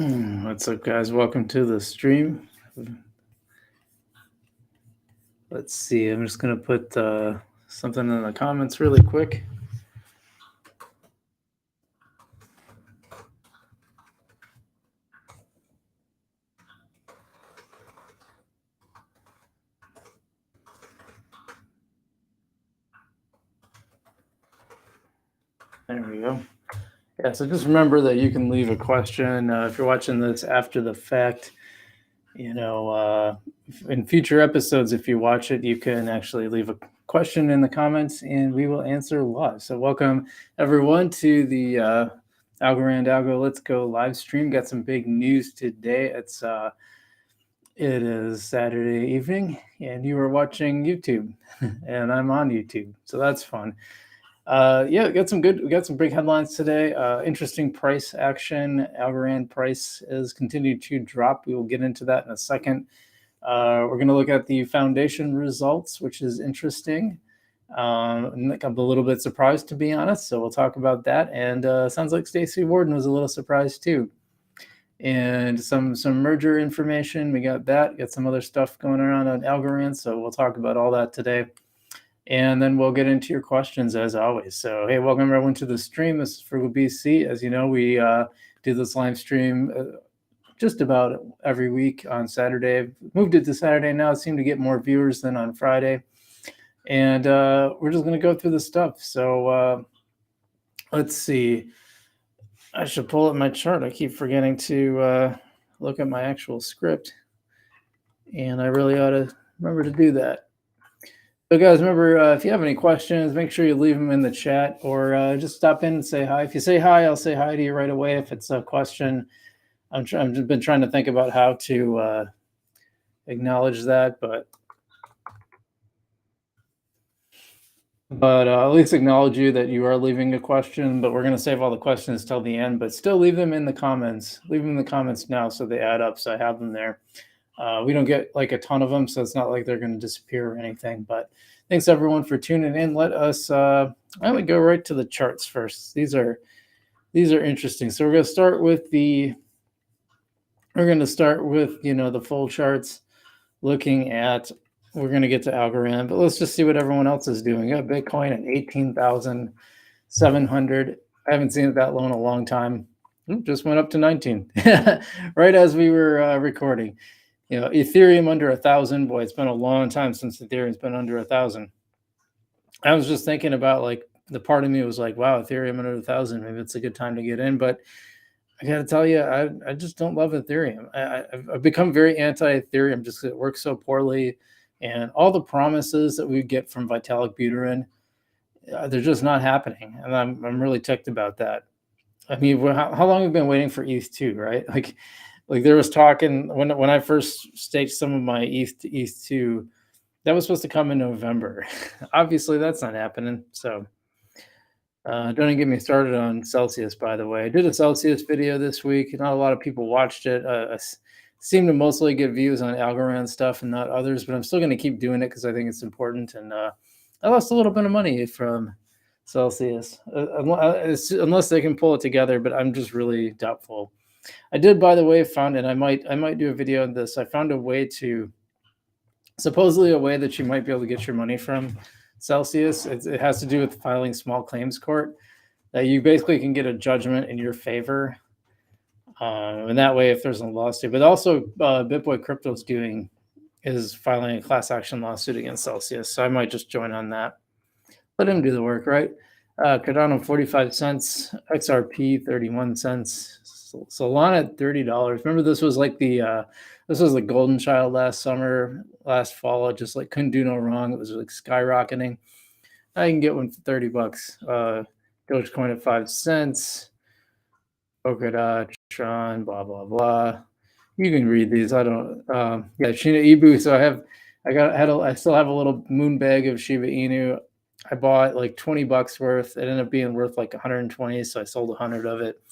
What's up, guys? Welcome to the stream. Let's see. I'm just going to put something in the comments really quick. There we go. Yeah, so just remember that you can leave a question if you're watching this after the fact. In future episodes, if you watch it, you can actually leave a question in the comments and we will answer live. So welcome everyone to the Algorand Algo Let's Go live stream. Got some big news today. It is Saturday evening and you are watching YouTube and I'm on YouTube. So that's fun. We got some big headlines today. Interesting price action. Algorand price has continued to drop. We will get into that in a second. We're going to look at the foundation results, which is interesting. I'm a little bit surprised, to be honest. So we'll talk about that. And sounds like Staci Warden was a little surprised too. And some merger information. We got that. Got some other stuff going around on Algorand. So we'll talk about all that today. And then we'll get into your questions as always. So, hey, welcome everyone to the stream. This is FrugalBC. As you know, we do this live stream just about every week on Saturday. Moved it to Saturday now. Seem to get more viewers than on Friday. And we're just going to go through the stuff. So let's see. I should pull up my chart. I keep forgetting to look at my actual script. And I really ought to remember to do that. So guys, remember, if you have any questions, make sure you leave them in the chat or just stop in and say hi. If you say hi, I'll say hi to you right away. If it's a question, I've been trying to think about how to acknowledge that, but at least acknowledge you that you are leaving a question, but we're going to save all the questions till the end, but still leave them in the comments. Leave them in the comments now so they add up, so I have them there. We don't get like a ton of them, so it's not like they're going to disappear or anything. But thanks everyone for tuning in. Let us. I would go right to the charts first. These are interesting. So we're going to start with the. We're going to start with the full charts, looking at. We're going to get to Algorand, but let's just see what everyone else is doing. Got Bitcoin at 18,700. I haven't seen it that low in a long time. Just went up to 19, right as we were recording. Ethereum under 1,000. Boy, it's been a long time since Ethereum's been under 1,000. I was just thinking about the part of me was like, wow, Ethereum under 1,000. Maybe it's a good time to get in. But I got to tell you, I just don't love Ethereum. I've become very anti-Ethereum just because it works so poorly. And all the promises that we get from Vitalik Buterin, they're just not happening. And I'm really ticked about that. I mean, how long have we been waiting for ETH2, right? Like there was talking when I first staked some of my ETH to ETH2, that was supposed to come in November. Obviously, that's not happening. So don't even get me started on Celsius, by the way. I did a Celsius video this week. Not a lot of people watched it. I seem to mostly get views on Algorand stuff and not others, but I'm still going to keep doing it because I think it's important. And I lost a little bit of money from Celsius, unless they can pull it together, but I'm just really doubtful. I did, by the way, found, and I might do a video on this. I found supposedly a way that you might be able to get your money from Celsius. It has to do with filing small claims court. That you basically can get a judgment in your favor, and that way, if there's a lawsuit. But also, BitBoy Crypto is filing a class action lawsuit against Celsius. So I might just join on that. Let him do the work, right? Cardano 45 cents, XRP 31 cents. Solana at $30. Remember, this was like the golden child last fall. It just couldn't do no wrong. It was skyrocketing. Now you can get one for $30. Dogecoin at 5 cents. Polkadot, Tron, blah blah blah. You can read these. I don't. Shiba Inu. So I still have a little moon bag of Shiba Inu. I bought $20 worth. It ended up being worth 120, so I sold 100 of it.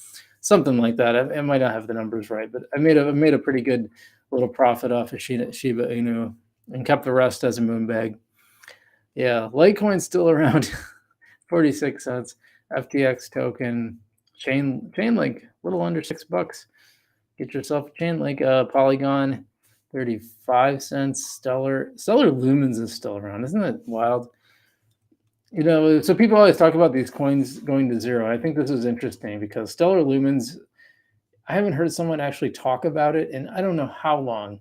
Something like that. I might not have the numbers right, but I made a pretty good little profit off of Shiba Inu and kept the rest as a moon bag. Yeah, Litecoin's still around 46 cents. FTX token, Chainlink, a little under $6. Get yourself a chain link. Polygon, 35 cents. Stellar Lumens is still around. Isn't that wild? So people always talk about these coins going to zero. I think this is interesting because Stellar Lumens, I haven't heard someone actually talk about it in I don't know how long.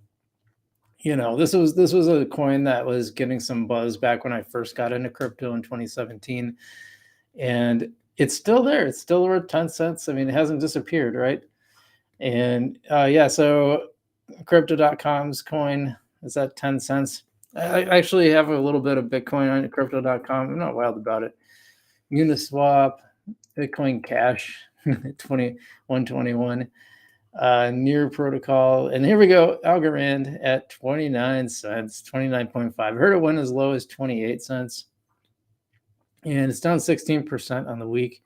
This was a coin that was getting some buzz back when I first got into crypto in 2017, and it's still there. It's still worth 10 cents. I mean, it hasn't disappeared, right? And so crypto.com's coin is at 10 cents. I actually have a little bit of Bitcoin on crypto.com. I'm not wild about it. Uniswap, Bitcoin Cash, 2121. Near Protocol, and here we go. Algorand at 29 cents, 29.5. I heard it went as low as 28 cents, and it's down 16% on the week.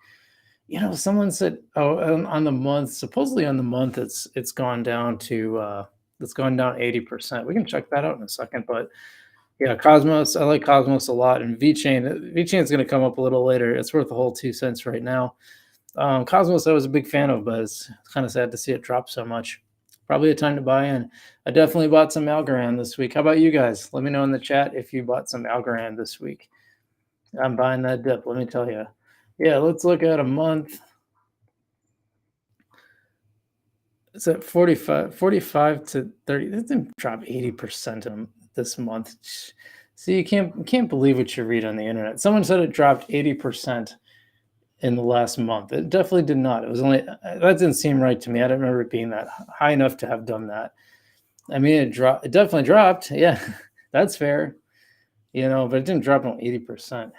Someone said, on the month, supposedly on the month, it's gone down to it's gone down 80%. We can check that out in a second, but yeah, Cosmos. I like Cosmos a lot, and VeChain is going to come up a little later. It's worth a whole 2 cents right now. Cosmos I was a big fan of, but it's kind of sad to see it drop so much. Probably a time to buy in. I definitely bought some Algorand this week. How about you guys? Let me know in the chat if you bought some Algorand this week. I'm buying that dip, let me tell you. Yeah, let's look at a month. It's at 45 to 30. It didn't drop 80% this month. See, you can't believe what you read on the internet. Someone said it dropped 80% in the last month. It definitely did not. It was only, that didn't seem right to me. I don't remember it being that high enough to have done that. I mean, it definitely dropped. Yeah, that's fair. But it didn't drop on 80%.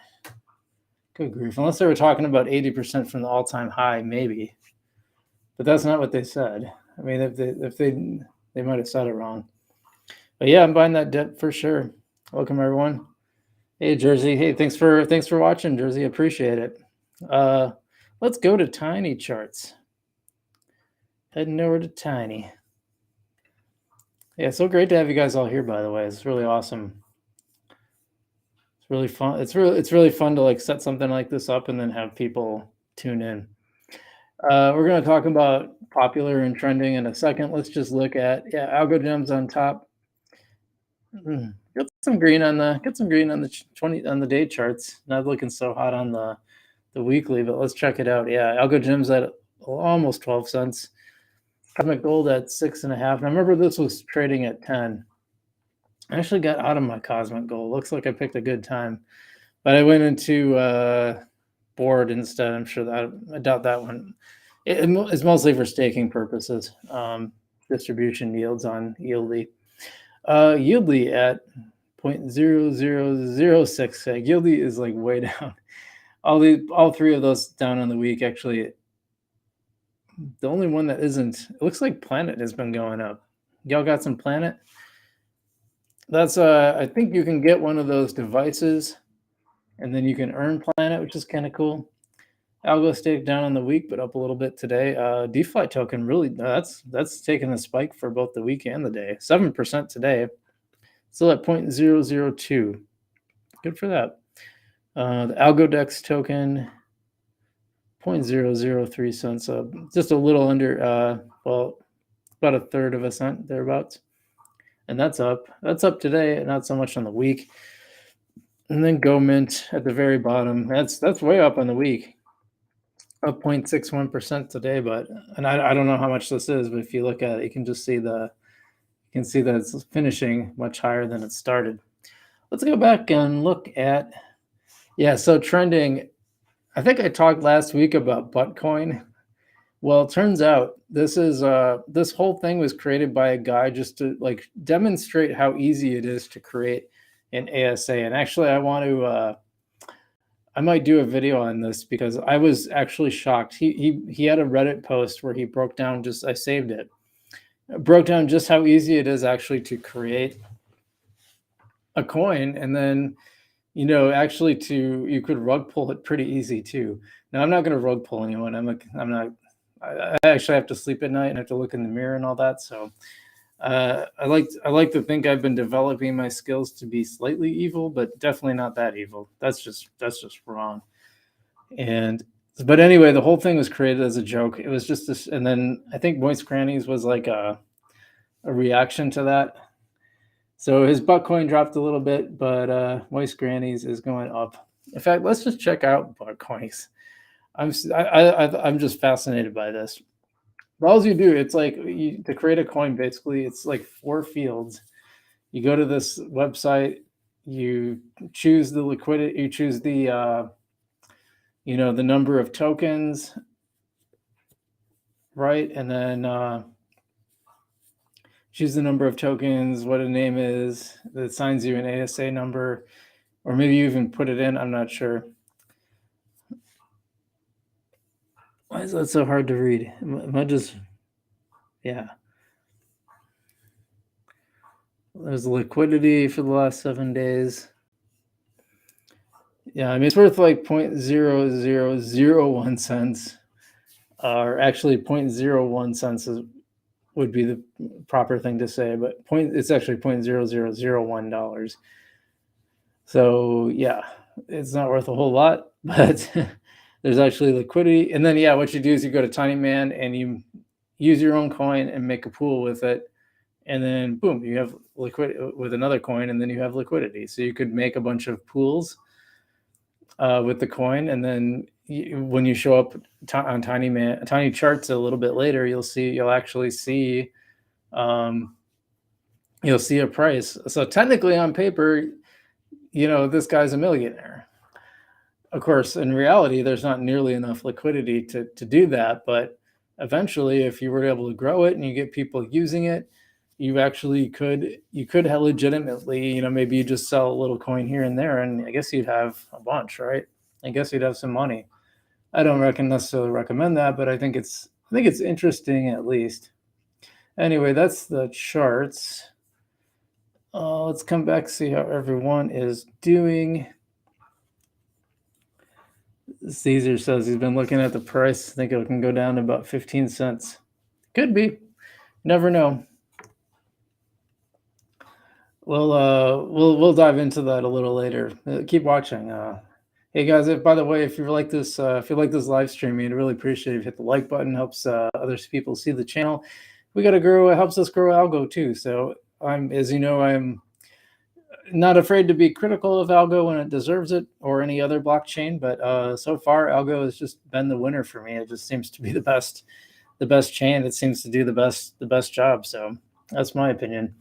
Good grief. Unless they were talking about 80% from the all-time high, maybe. But that's not what they said. I mean, if they might have said it wrong. But yeah, I'm buying that dip for sure. Welcome everyone. Hey Jersey. Hey, thanks for watching, Jersey. Appreciate it. Let's go to Tiny charts. Heading over to Tiny. Yeah, so great to have you guys all here, by the way. It's really awesome. It's really fun. It's really fun to set something like this up and then have people tune in. We're going to talk about popular and trending in a second. Let's just look at Algo gems on top. Get some green on the 20 on the day charts. Not looking so hot on the weekly, but let's check it out. Yeah, Algo gems at almost 12 cents. Cosmic gold at 6.5. And I remember this was trading at 10. I actually got out of my cosmic gold. Looks like I picked a good time, but I went into board instead. I'm sure that I doubt that one. It's mostly for staking purposes. Distribution yields on Yieldly. Yieldly at 0.0006. Yieldly is way down. All three of those down on the week. Actually, the only one that isn't, it looks like Planet has been going up. Y'all got some Planet? That's I think you can get one of those devices and then you can earn Planet, which is kind of cool. Algo stayed down on the week, but up a little bit today. DeFi token really, that's taken a spike for both the week and the day. 7% today. Still at 0.002. Good for that. The Algodex token, 0.003 cents. Just a little under, about a third of a cent, thereabouts. And that's up. That's up today, not so much on the week. And then Go Mint at the very bottom. That's way up on the week. Up 0.61% today, and I don't know how much this is, but if you look at it, you can just see that it's finishing much higher than it started. Let's go back and look at, so trending. I think I talked last week about Buttcoin. Well, it turns out this whole thing was created by a guy just to demonstrate how easy it is to create an ASA. And actually, I might do a video on this because I was actually shocked. He had a Reddit post where he broke down I saved it. Broke down just how easy it is actually to create a coin, and then actually you could rug pull it pretty easy too. Now I'm not going to rug pull anyone. I actually have to sleep at night and have to look in the mirror and all that. So I like to think I've been developing my skills to be slightly evil, but definitely not that evil. That's just wrong. And But anyway, the whole thing was created as a joke. It was just this, and then I think Moist Grannies was like a reaction to that. So his Buckcoin dropped a little bit, but Moist Grannies is going up. In fact, let's just check out Buckcoins. I'm just fascinated by this. All you do, it's like to create a coin. Basically, it's like 4 fields. You go to this website, you choose the liquidity, you choose the the number of tokens, right, and then choose the number of tokens, what a name is that assigns you an ASA number, or maybe you even put it in. I'm not sure. Why is that so hard to read? Am I just, yeah. There's liquidity for the last 7 days. Yeah, I mean, it's worth like 0.0001 cents, or actually 0.01 cents would be the proper thing to say, but it's actually $0.0001. So yeah, it's not worth a whole lot, but there's actually liquidity. And then yeah, what you do is you go to Tinyman and you use your own coin and make a pool with it, and then boom, you have liquidity with another coin, and then you have liquidity. So you could make a bunch of pools with the coin, and then when you show up on Tiny Charts a little bit later, you'll actually see you'll see a price. So technically, on paper, this guy's a millionaire. Of course, in reality, there's not nearly enough liquidity to do that. But eventually, if you were able to grow it and you get people using it, you actually could have legitimately, maybe you just sell a little coin here and there, and I guess you'd have a bunch, right? I guess you'd have some money. I don't necessarily recommend that, but I think it's interesting at least. Anyway, that's the charts. Let's come back, see how everyone is doing. Caesar says he's been looking at the price. I think it can go down to about 15 cents. Could be. Never know. We'll dive into that a little later. Keep watching. Hey guys, by the way, if you like this live stream, we'd really appreciate it if you hit the like button. Helps other people see the channel. We got to grow. It helps us grow Algo too. So I'm not afraid to be critical of Algo when it deserves it, or any other blockchain. But so far, Algo has just been the winner for me. It just seems to be the best chain. It seems to do the best job. So that's my opinion.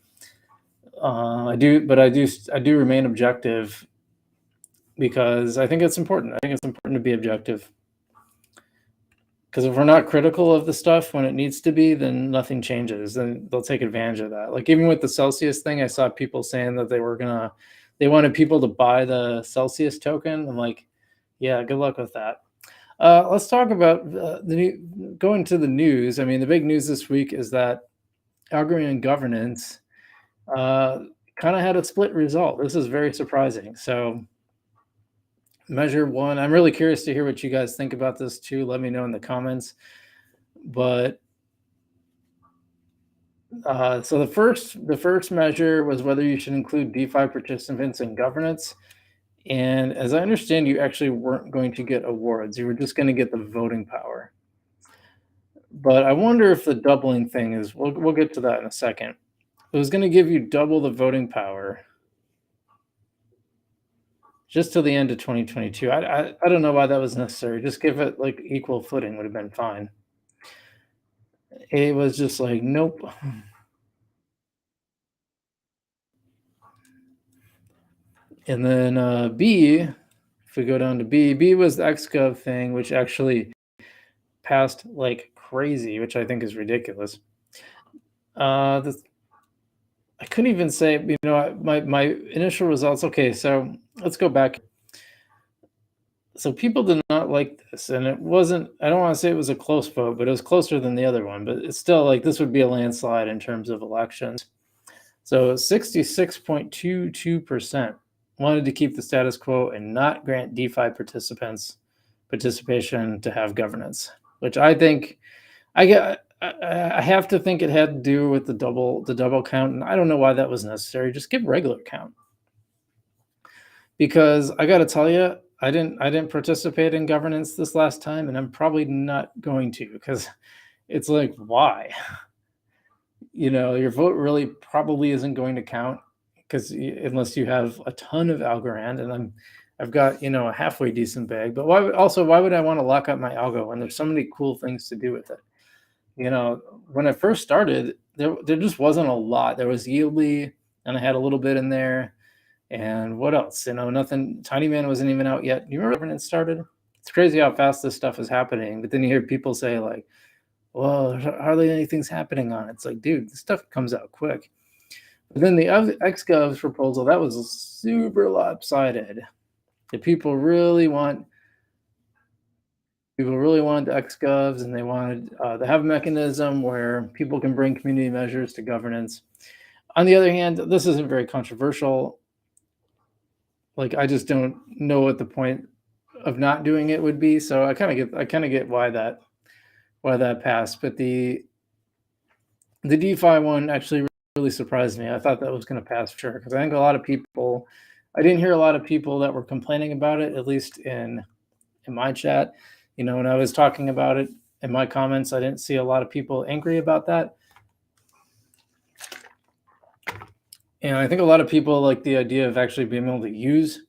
I do remain objective because I think it's important. I think it's important to be objective, because if we're not critical of the stuff when it needs to be, then nothing changes. Then they'll take advantage of that. Like even with the Celsius thing, I saw people saying that they wanted people to buy the Celsius token. I'm like, yeah, good luck with that. Let's talk about going to the news. I mean, the big news this week is that Algorand governance kind of had a split result. This is very surprising. So measure 1, I'm really curious to hear what you guys think about this too. Let me know in the comments. But so the first measure was whether you should include DeFi participants in governance. And as I understand, you actually weren't going to get awards. You were just going to get the voting power. But I wonder if the doubling thing is, we'll get to that in a second. It was going to give you double the voting power just till the end of 2022. I don't know why that was necessary. Just give it like equal footing would have been fine. It was just like, nope. And then B, if we go down to B was the XGov thing, which actually passed like crazy, which I think is ridiculous. I couldn't even say, my initial results. Okay, so let's go back. So people did not like this, and it wasn't, I don't want to say it was a close vote, but it was closer than the other one. But it's still like this would be a landslide in terms of elections. So 66.22% wanted to keep the status quo and not grant DeFi participation to have governance, which I think I have to think it had to do with the double count, and I don't know why that was necessary. Just give regular count, because I got to tell you, I didn't participate in governance this last time, and I'm probably not going to, because it's like, why? Your vote really probably isn't going to count, because unless you have a ton of Algorand, and I've got a halfway decent bag. But why would I want to lock up my algo when there's so many cool things to do with it? When I first started, there just wasn't a lot. There was Yieldly, and I had a little bit in there. And what else? Nothing. Tiny Man wasn't even out yet. You remember when it started? It's crazy how fast this stuff is happening. But then you hear people say like, "Well, hardly anything's happening on it." It's like, dude, this stuff comes out quick. But then the XGov's proposal, that was super lopsided. The people really wanted the XGovs, and they wanted to have a mechanism where people can bring community measures to governance. On the other hand, this isn't very controversial. Like, I just don't know what the point of not doing it would be. So I kind of get why that passed. But the DeFi one actually really surprised me. I thought that was going to pass for sure, because I think I didn't hear a lot of people that were complaining about it, at least in my chat. When I was talking about it in my comments, I didn't see a lot of people angry about that. And I think a lot of people like the idea of actually being able to use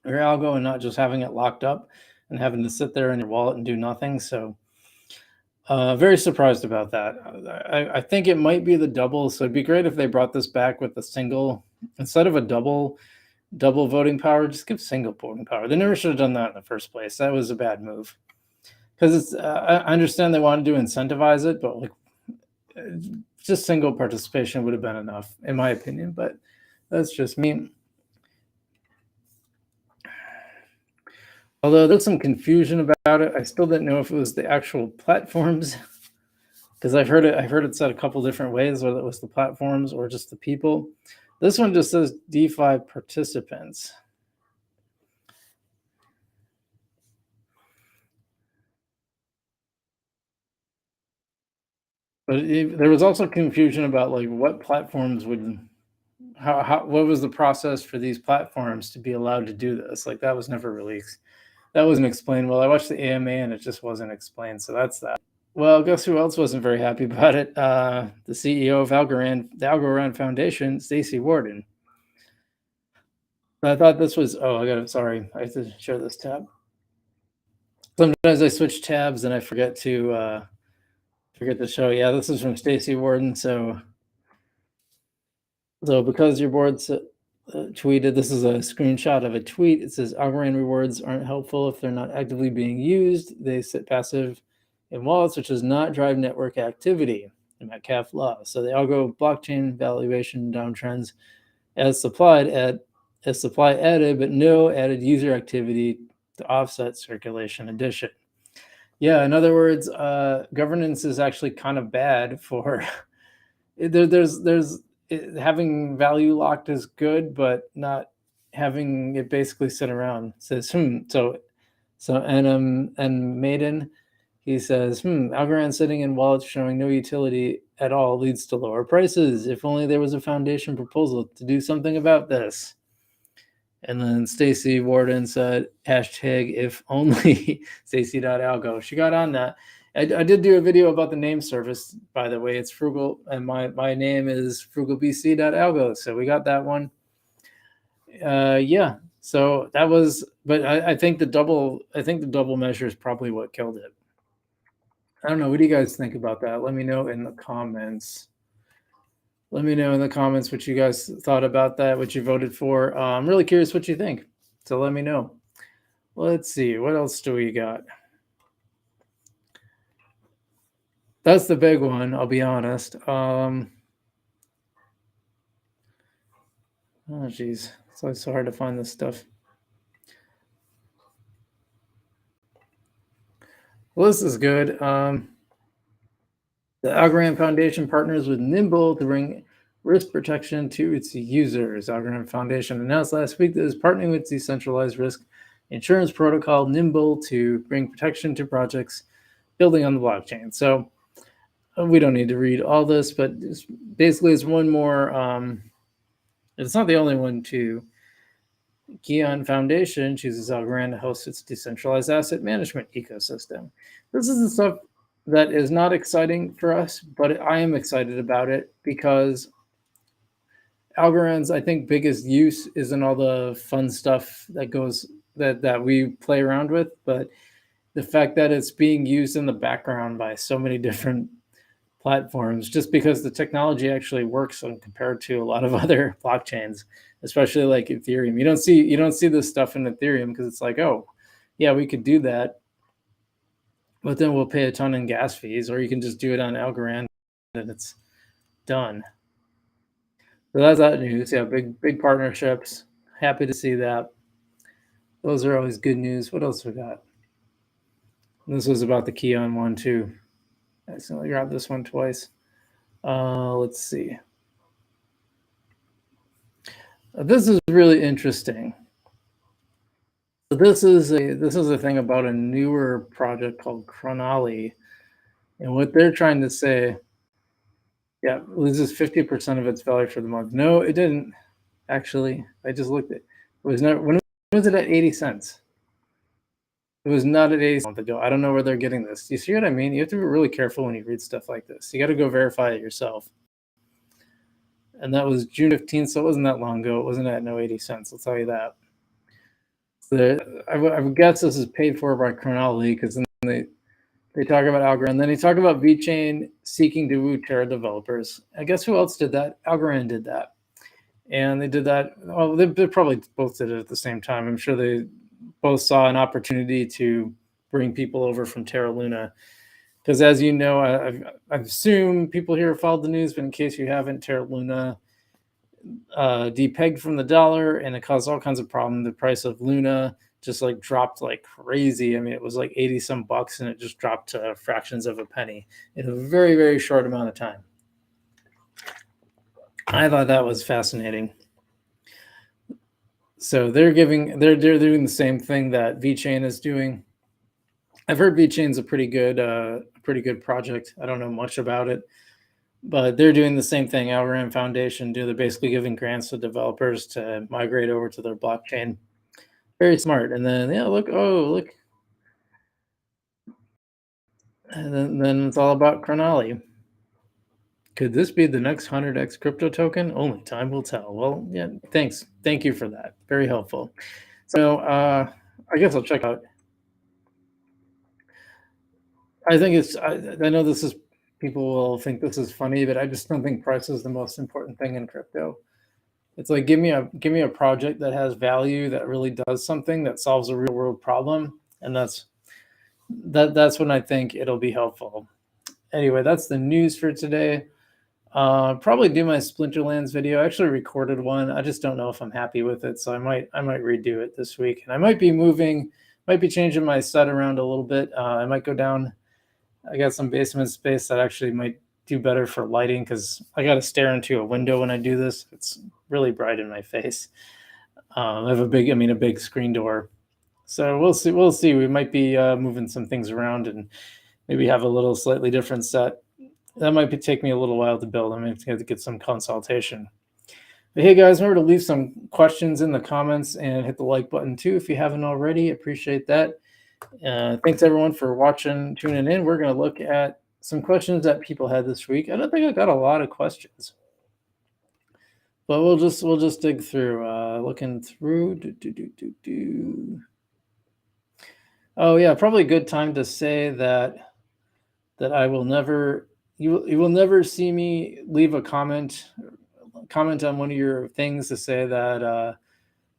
your algo and not just having it locked up and having to sit there in your wallet and do nothing. So very surprised about that. I think it might be the double. So it'd be great if they brought this back with a single, instead of a double voting power, just give single voting power. They never should have done that in the first place. That was a bad move. Because it's I understand they wanted to incentivize it, but like, just single participation would have been enough, in my opinion. But that's just me. Although there's some confusion about it, I still didn't know if it was the actual platforms, because I've heard it said a couple different ways, whether it was the platforms or just the people. This one just says DeFi participants. But there was also confusion about like what platforms would, what was the process for these platforms to be allowed to do this? Like, that was never released. That wasn't explained well. I watched the AMA and it just wasn't explained. So that's that. Well, guess who else wasn't very happy about it? The CEO of Algorand, the Algorand Foundation, Staci Warden. I thought this was, sorry, I have to share this tab. Sometimes I switch tabs and I forget to show. Yeah, this is from Staci Warden. So because your board tweeted, this is a screenshot of a tweet. It says Algorand rewards aren't helpful if they're not actively being used. They sit passive in wallets, which does not drive network activity in Metcalfe law. So the Algo blockchain valuation downtrends as supply added, but no added user activity to offset circulation addition. Yeah, in other words, governance is actually kind of bad for there's having value locked is good, but not having it basically sit around. Says so and Maiden, he says Algorand sitting in wallets showing no utility at all leads to lower prices. If only there was a foundation proposal to do something about this. And then Staci Warden said, hashtag if only Staci.algo. She got on that. I did do a video about the name service, by the way. It's Frugal, and my name is FrugalBC.algo. So we got that one. Yeah. So that was, but I think the double measure is probably what killed it. I don't know. What do you guys think about that? Let me know in the comments. Let me know in the comments what you guys thought about that, what you voted for. I'm really curious what you think. So let me know. Let's see. What else do we got? That's the big one, I'll be honest. Oh, geez. It's always so hard to find this stuff. Well, this is good. The Algorand Foundation partners with Nimble to bring risk protection to its users. Algorand Foundation announced last week that it is partnering with decentralized risk insurance protocol Nimble to bring protection to projects building on the blockchain. So we don't need to read all this, but basically it's one more. It's not the only one to Keon Foundation chooses Algorand to host its decentralized asset management ecosystem. This is the stuff that is not exciting for us, but I am excited about it because Algorand's, I think, biggest use isn't all the fun stuff that we play around with, but the fact that it's being used in the background by so many different platforms, just because the technology actually works when compared to a lot of other blockchains, especially like Ethereum. You don't see this stuff in Ethereum because it's like, oh, yeah, we could do that, but then we'll pay a ton in gas fees, or you can just do it on Algorand and it's done. So that's that news. Yeah, big partnerships. Happy to see that. Those are always good news. What else we got? This was about the Keon one too. I accidentally grabbed this one twice. Let's see. This is really interesting. So this is a thing about a newer project called Chronali, and what they're trying to say, yeah, loses 50% of its value for the month. No, it didn't actually. I just looked at it. It was never when was it at 80 cents? It was not at 80 cents a month ago. I don't know where they're getting this. Do you see what I mean? You have to be really careful when you read stuff like this. You got to go verify it yourself. And that was June 15th, so it wasn't that long ago. It wasn't at no 80 cents. I'll tell you that. I would guess this is paid for by Chronali because then they talk about Algorand. Then they talk about VeChain seeking to woo Terra developers. I guess who else did that? Algorand did that. And they did that. Well, they probably both did it at the same time. I'm sure they both saw an opportunity to bring people over from Terra Luna. Because as you know, I assume people here have followed the news, but in case you haven't, Terra Luna depegged from the dollar, and it caused all kinds of problems. The price of Luna just like dropped like crazy. I mean, it was like 80 some bucks, and it just dropped to fractions of a penny in a very, very short amount of time. I thought that was fascinating. So they're doing the same thing that VeChain is doing. I've heard VeChain's a pretty good project. I don't know much about it, but they're doing the same thing. Algorand Foundation they're basically giving grants to developers to migrate over to their blockchain. Very smart. And then look, and then it's all about Chronali. Could this be the next 100x crypto token? Only time will tell. Well, yeah, thanks. Thank you for that. Very helpful. So I guess I'll check out. I think I know this is, people will think this is funny, but I just don't think price is the most important thing in crypto. It's like, give me a project that has value, that really does something, that solves a real world problem, and that's when I think it'll be helpful. Anyway, that's the news for today. Probably do my Splinterlands video. I actually recorded one. I just don't know if I'm happy with it, so I might redo it this week. And I might be changing my set around a little bit. I might go down. I got some basement space that actually might do better for lighting because I got to stare into a window when I do this. It's really bright in my face. I have a big screen door. So we'll see. We might be moving some things around and maybe have a little slightly different set. That might take me a little while to build. I'm going to have to get some consultation. But hey, guys, remember to leave some questions in the comments and hit the like button too if you haven't already. Appreciate that. Thanks, everyone, for watching, tuning in. We're going to look at some questions that people had this week. I don't think I got a lot of questions, but we'll just dig through. Looking through. Oh yeah, probably a good time to say that I will never. You will never see me leave a comment on one of your things to say that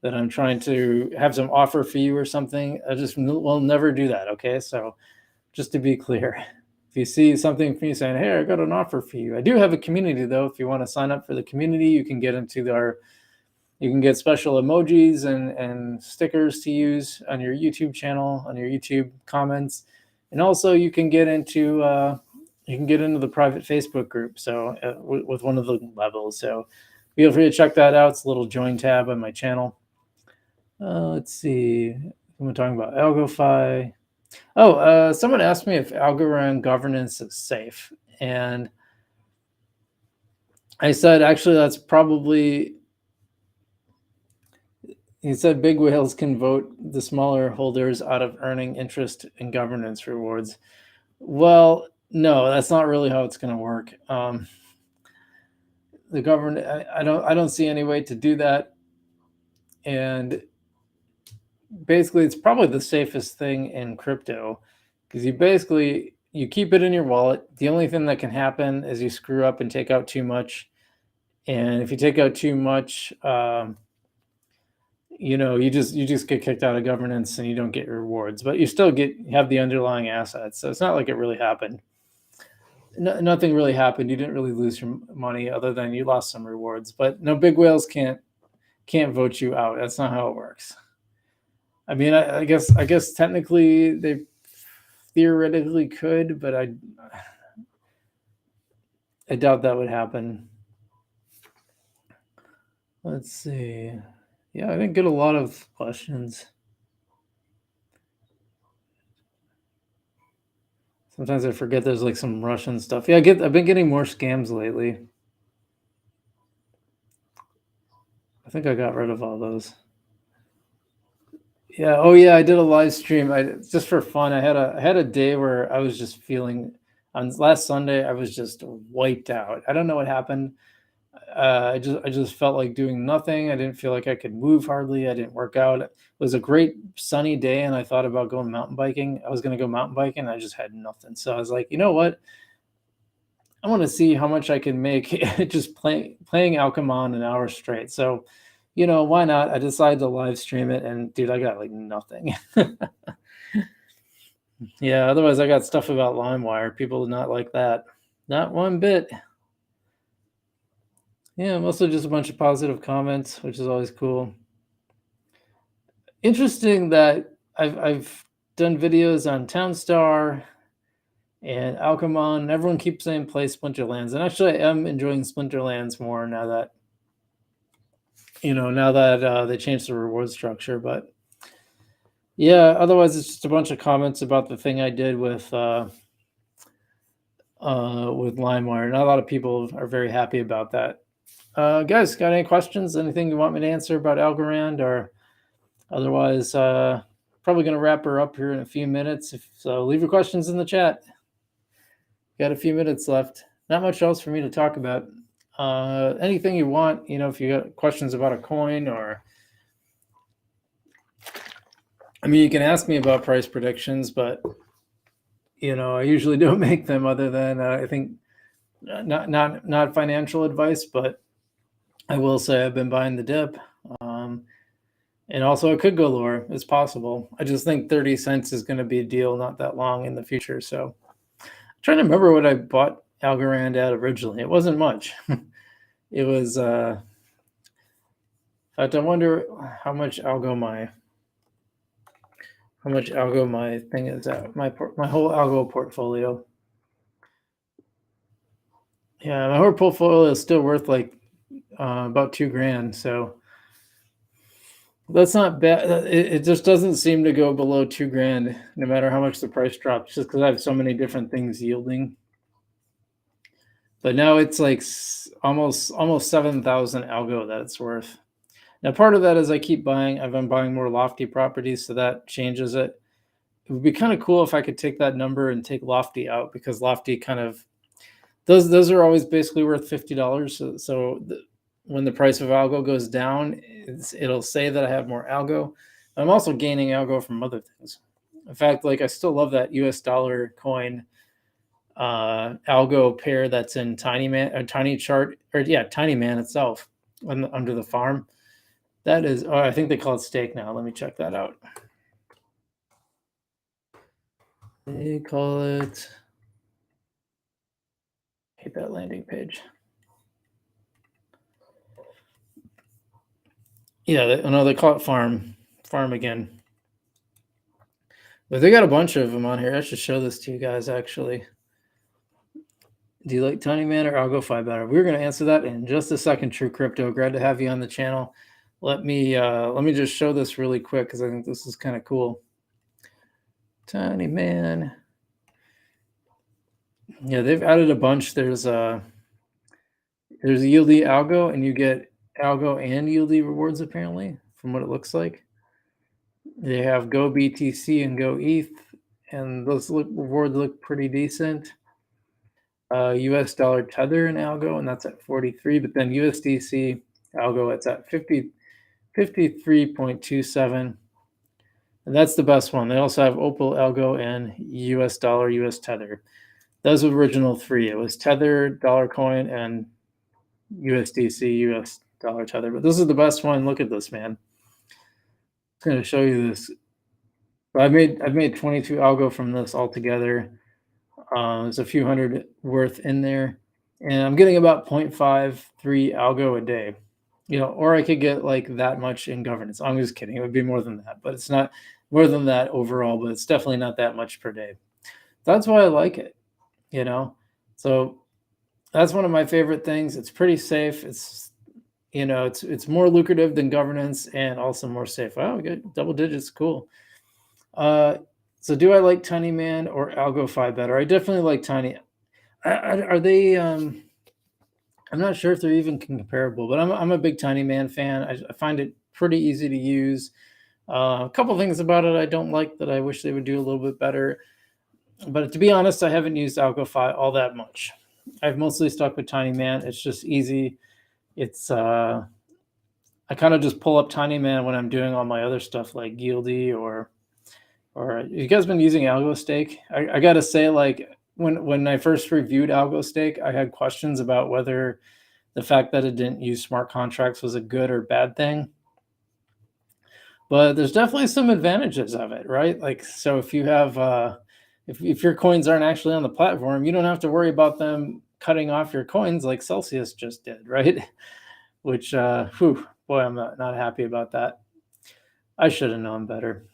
that I'm trying to have some offer for you or something. I just will never do that. Okay, so just to be clear, if you see something from me saying, "Hey, I got an offer for you," I do have a community though. If you want to sign up for the community, you can get into you can get special emojis and stickers to use on your YouTube channel, on your YouTube comments, and also you can get into the private Facebook group. So with one of the levels. So feel free to check that out. It's a little join tab on my channel. Let's see. We're talking about AlgoFi. Oh, someone asked me if Algorand governance is safe, and I said actually that's probably, He said big whales can vote the smaller holders out of earning interest and governance rewards. Well, no, that's not really how it's going to work. The government, I don't see any way to do that. And basically, it's probably the safest thing in crypto, because you keep it in your wallet. The only thing that can happen is you screw up and take out too much. And if you take out too much, you just get kicked out of governance and you don't get your rewards, but you still have the underlying assets. So it's not like it really happened. Nothing really happened. You didn't really lose your money other than you lost some rewards. But no, big whales can't vote you out. That's not how it works. I mean, I guess technically they theoretically could, but I doubt that would happen. Let's see. Yeah, I didn't get a lot of questions. Sometimes I forget there's like some Russian stuff. Yeah, I've been getting more scams lately. I think I got rid of all those. Yeah. Oh yeah, I did a live stream. Just for fun. I had a day where I was just feeling. On last Sunday, I was just wiped out. I don't know what happened. I just felt like doing nothing. I didn't feel like I could move hardly. I didn't work out. It was a great sunny day, and I thought about going mountain biking. I was going to go mountain biking. I just had nothing. So I was like, you know what? I want to see how much I can make just playing Alchemon an hour straight. So, why not? I decided to live stream it, and dude, I got like nothing. Yeah, otherwise I got stuff about LimeWire. People do not like that. Not one bit. Yeah, mostly just a bunch of positive comments, which is always cool. Interesting that I've done videos on Townstar and Alchemon, and everyone keeps saying play Splinterlands. And actually, I am enjoying Splinterlands more now that they changed the reward structure. But yeah, otherwise it's just a bunch of comments about the thing I did with LimeWire. Not a lot of people are very happy about that. Guys, got any questions? Anything you want me to answer about Algorand? Or otherwise, probably going to wrap her up here in a few minutes. So leave your questions in the chat. Got a few minutes left. Not much else for me to talk about. Anything you want, if you got questions about a coin, or I mean, you can ask me about price predictions, but I usually don't make them, other than I think not financial advice, but I will say I've been buying the dip. And also it could go lower. It's possible. I just think 30 cents is going to be a deal not that long in the future. So I'm trying to remember what I bought Algorand at originally. It wasn't much. It was, in fact, I wonder how much Algo my thing is at, my whole Algo portfolio. Yeah, my whole portfolio is still worth like about $2,000. So that's not bad. It just doesn't seem to go below $2,000, no matter how much the price drops, just because I have so many different things yielding. But now it's like almost 7,000 Algo that it's worth. Now, part of that is I've been buying more Lofty properties, so that changes it. It would be kind of cool if I could take that number and take Lofty out, because Lofty kind of, those are always basically worth $50. So when the price of Algo goes down, it'll say that I have more Algo. I'm also gaining Algo from other things. In fact, like, I still love that US dollar coin Algo pair that's in Tiny Man itself under the farm. That is, I think they call it Stake now. Let me check that out. They call it, I hate that landing page. Yeah, no, they call it farm again. But they got a bunch of them on here. I should show this to you guys, actually. Do you like Tiny Man or Algo Fi better? We're going to answer that in just a second, True Crypto. Glad to have you on the channel. Let me just show this really quick, because I think this is kind of cool. Tiny Man. Yeah, they've added a bunch. There's a Yieldy Algo, and you get Algo and Yieldy rewards apparently from what it looks like. They have Go BTC and Go ETH, and those rewards look pretty decent. US dollar tether in Algo, and that's at 43, but then USDC Algo, it's at 53.27, and that's the best one. They also have Opal, Algo, and US dollar, US tether. Those were the original three. It was tether, dollar coin, and USDC, US dollar tether. But this is the best one. Look at this, man. I'm going to show you this. I've made 22 Algo from this altogether. There's a few hundred worth in there, and I'm getting about 0.53 Algo a day. Or I could get like that much in governance. I'm just kidding. It would be more than that, but it's not more than that overall, but it's definitely not that much per day. That's why I like it, So that's one of my favorite things. It's pretty safe. It's more lucrative than governance and also more safe. Wow, we got double digits. Cool. So do I like Tiny Man or AlgoFi better? I definitely like Tiny. Are they? I'm not sure if they're even comparable, but I'm a big Tiny Man fan. I find it pretty easy to use. A couple things about it I don't like that I wish they would do a little bit better. But to be honest, I haven't used AlgoFi all that much. I've mostly stuck with Tiny Man. It's just easy. It's I kind of just pull up Tiny Man when I'm doing all my other stuff like Yieldy or you guys been using AlgoStake? I gotta say, like when I first reviewed AlgoStake, I had questions about whether the fact that it didn't use smart contracts was a good or bad thing. But there's definitely some advantages of it, right? Like, so if you have if your coins aren't actually on the platform, you don't have to worry about them cutting off your coins like Celsius just did, right? Which boy, I'm not happy about that. I should have known better.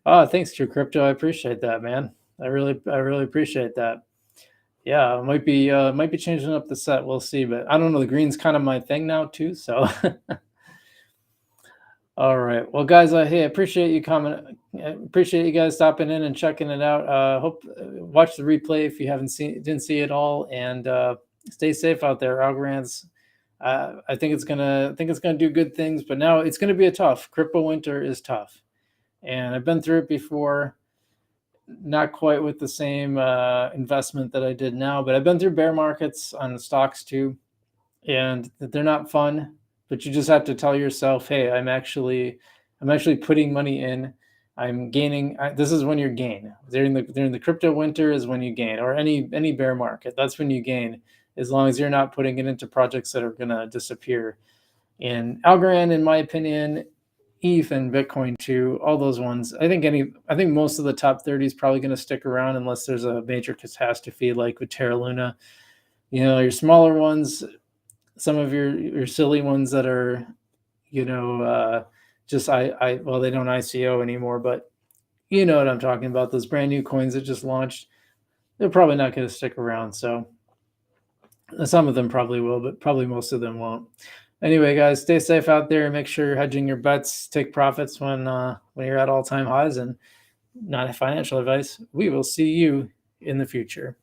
Oh, thanks, True Crypto. I appreciate that, man. I really appreciate that. Yeah, it might be changing up the set. We'll see, but I don't know. The green's kind of my thing now too. So, all right. Well, guys, hey, I appreciate you coming. I appreciate you guys stopping in and checking it out. Hope watch the replay if you didn't see it all, and stay safe out there, Algorand's. I think it's gonna do good things, but now it's gonna be a tough. Crypto winter is tough. And I've been through it before, not quite with the same investment that I did now, but I've been through bear markets on the stocks too, and they're not fun. But you just have to tell yourself, hey, I'm actually putting money in. I'm gaining. This is when you gain. During the crypto winter is when you gain, or any bear market. That's when you gain, as long as you're not putting it into projects that are gonna disappear. And Algorand, in my opinion, ETH and Bitcoin too, all those ones. I think most of the top 30 is probably going to stick around unless there's a major catastrophe like with Terra Luna. Your smaller ones, some of your silly ones that are, just well, they don't ICO anymore, but you know what I'm talking about. Those brand new coins that just launched, they're probably not going to stick around. So some of them probably will, but probably most of them won't. Anyway, guys, stay safe out there and make sure you're hedging your bets. Take profits when you're at all-time highs, and not financial advice. We will see you in the future.